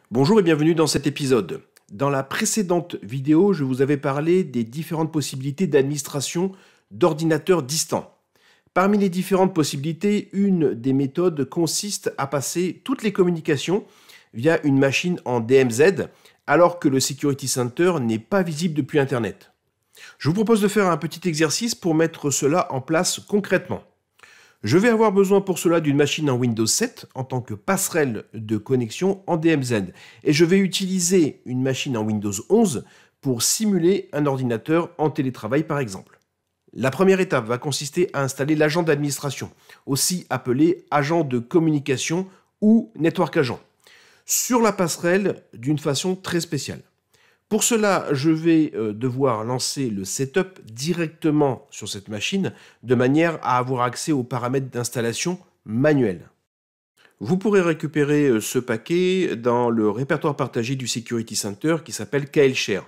Bonjour et bienvenue dans cet épisode. Dans la précédente vidéo, je vous avais parlé des différentes possibilités d'administration d'ordinateurs distants. Parmi les différentes possibilités, une des méthodes consiste à passer toutes les communications via une machine en DMZ alors que le Security Center n'est pas visible depuis Internet. Je vous propose de faire un petit exercice pour mettre cela en place concrètement. Je vais avoir besoin pour cela d'une machine en Windows 7 en tant que passerelle de connexion en DMZ. Et je vais utiliser une machine en Windows 11 pour simuler un ordinateur en télétravail par exemple. La première étape va consister à installer l'agent d'administration, aussi appelé agent de communication ou network agent, sur la passerelle d'une façon très spéciale. Pour cela, je vais devoir lancer le setup directement sur cette machine de manière à avoir accès aux paramètres d'installation manuels. Vous pourrez récupérer ce paquet dans le répertoire partagé du Security Center qui s'appelle KLShare.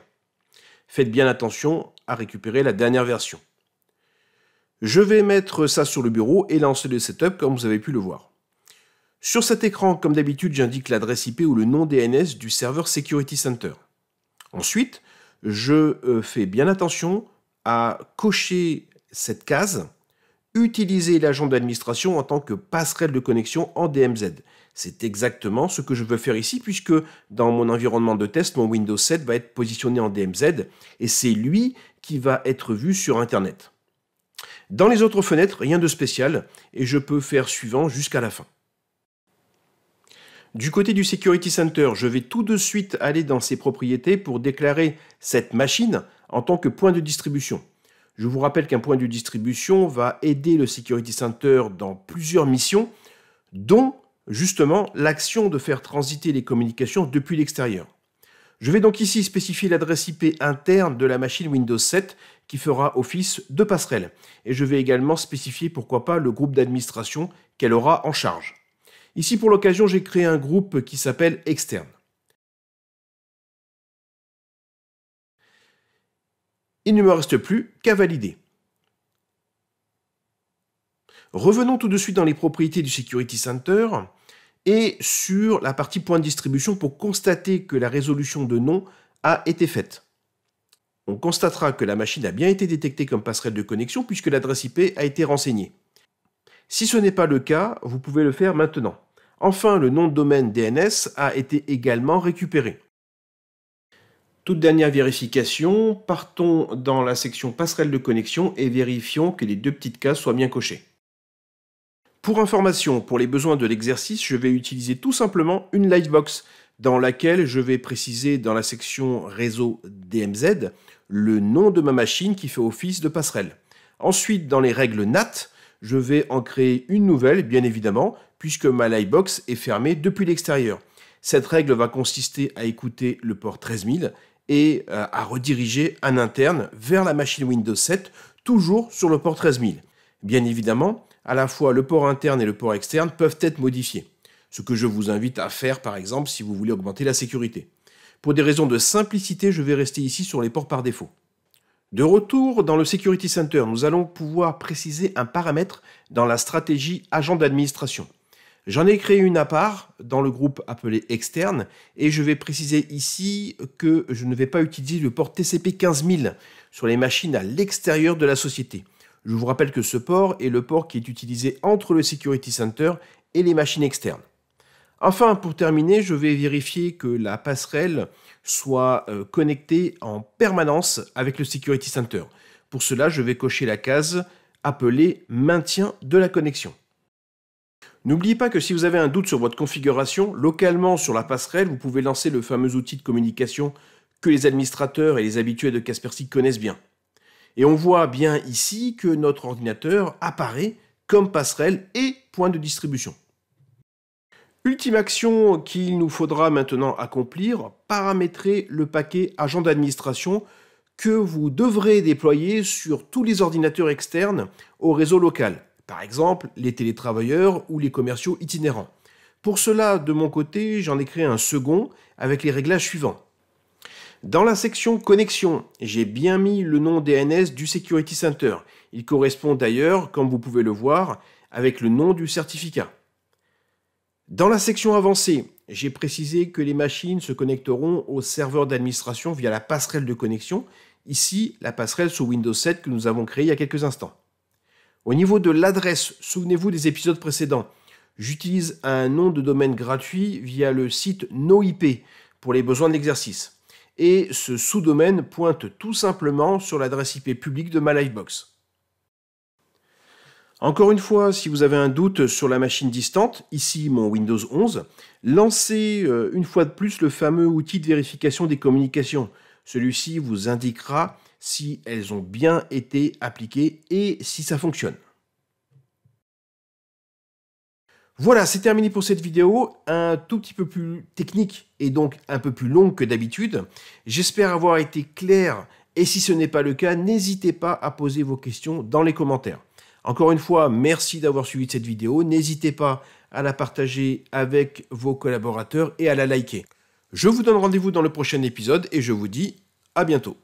Faites bien attention à récupérer la dernière version. Je vais mettre ça sur le bureau et lancer le setup comme vous avez pu le voir. Sur cet écran, comme d'habitude, j'indique l'adresse IP ou le nom DNS du serveur Security Center. Ensuite, je fais bien attention à cocher cette case « Utiliser l'agent d'administration en tant que passerelle de connexion en DMZ ». C'est exactement ce que je veux faire ici puisque dans mon environnement de test, mon Windows 7 va être positionné en DMZ et c'est lui qui va être vu sur Internet. Dans les autres fenêtres, rien de spécial et je peux faire suivant jusqu'à la fin. Du côté du Security Center, je vais tout de suite aller dans ses propriétés pour déclarer cette machine en tant que point de distribution. Je vous rappelle qu'un point de distribution va aider le Security Center dans plusieurs missions, dont justement l'action de faire transiter les communications depuis l'extérieur. Je vais donc ici spécifier l'adresse IP interne de la machine Windows 7 qui fera office de passerelle. Et je vais également spécifier pourquoi pas le groupe d'administration qu'elle aura en charge. Ici, pour l'occasion, j'ai créé un groupe qui s'appelle Externe. Il ne me reste plus qu'à valider. Revenons tout de suite dans les propriétés du Security Center et sur la partie point de distribution pour constater que la résolution de nom a été faite. On constatera que la machine a bien été détectée comme passerelle de connexion puisque l'adresse IP a été renseignée. Si ce n'est pas le cas, vous pouvez le faire maintenant. Enfin, le nom de domaine DNS a été également récupéré. Toute dernière vérification, partons dans la section passerelle de connexion et vérifions que les deux petites cases soient bien cochées. Pour information, pour les besoins de l'exercice, je vais utiliser tout simplement une Lightbox dans laquelle je vais préciser dans la section réseau DMZ le nom de ma machine qui fait office de passerelle. Ensuite, dans les règles NAT, je vais en créer une nouvelle, bien évidemment, puisque ma Lightbox est fermée depuis l'extérieur. Cette règle va consister à écouter le port 13000 et à rediriger un interne vers la machine Windows 7, toujours sur le port 13000. Bien évidemment, à la fois le port interne et le port externe peuvent être modifiés, ce que je vous invite à faire par exemple si vous voulez augmenter la sécurité. Pour des raisons de simplicité, je vais rester ici sur les ports par défaut. De retour dans le Security Center, nous allons pouvoir préciser un paramètre dans la stratégie agent d'administration. J'en ai créé une à part dans le groupe appelé externe et je vais préciser ici que je ne vais pas utiliser le port TCP 15000 sur les machines à l'extérieur de la société. Je vous rappelle que ce port est le port qui est utilisé entre le Security Center et les machines externes. Enfin, pour terminer, je vais vérifier que la passerelle soit connectée en permanence avec le Security Center. Pour cela, je vais cocher la case appelée « Maintien de la connexion ». N'oubliez pas que si vous avez un doute sur votre configuration, localement sur la passerelle, vous pouvez lancer le fameux outil de communication que les administrateurs et les habitués de Kaspersky connaissent bien. Et on voit bien ici que notre ordinateur apparaît comme passerelle et point de distribution. Ultime action qu'il nous faudra maintenant accomplir, paramétrer le paquet agent d'administration que vous devrez déployer sur tous les ordinateurs externes au réseau local. Par exemple, les télétravailleurs ou les commerciaux itinérants. Pour cela, de mon côté, j'en ai créé un second avec les réglages suivants. Dans la section connexion, j'ai bien mis le nom DNS du Security Center. Il correspond d'ailleurs, comme vous pouvez le voir, avec le nom du certificat. Dans la section avancée, j'ai précisé que les machines se connecteront au serveur d'administration via la passerelle de connexion, ici la passerelle sous Windows 7 que nous avons créée il y a quelques instants. Au niveau de l'adresse, souvenez-vous des épisodes précédents, j'utilise un nom de domaine gratuit via le site NoIP pour les besoins de l'exercice. Et ce sous-domaine pointe tout simplement sur l'adresse IP publique de ma Livebox. Encore une fois, si vous avez un doute sur la machine distante, ici mon Windows 11, lancez une fois de plus le fameux outil de vérification des communications. Celui-ci vous indiquera si elles ont bien été appliquées et si ça fonctionne. Voilà, c'est terminé pour cette vidéo, un tout petit peu plus technique et donc un peu plus longue que d'habitude. J'espère avoir été clair et si ce n'est pas le cas, n'hésitez pas à poser vos questions dans les commentaires. Encore une fois, merci d'avoir suivi cette vidéo. N'hésitez pas à la partager avec vos collaborateurs et à la liker. Je vous donne rendez-vous dans le prochain épisode et je vous dis à bientôt.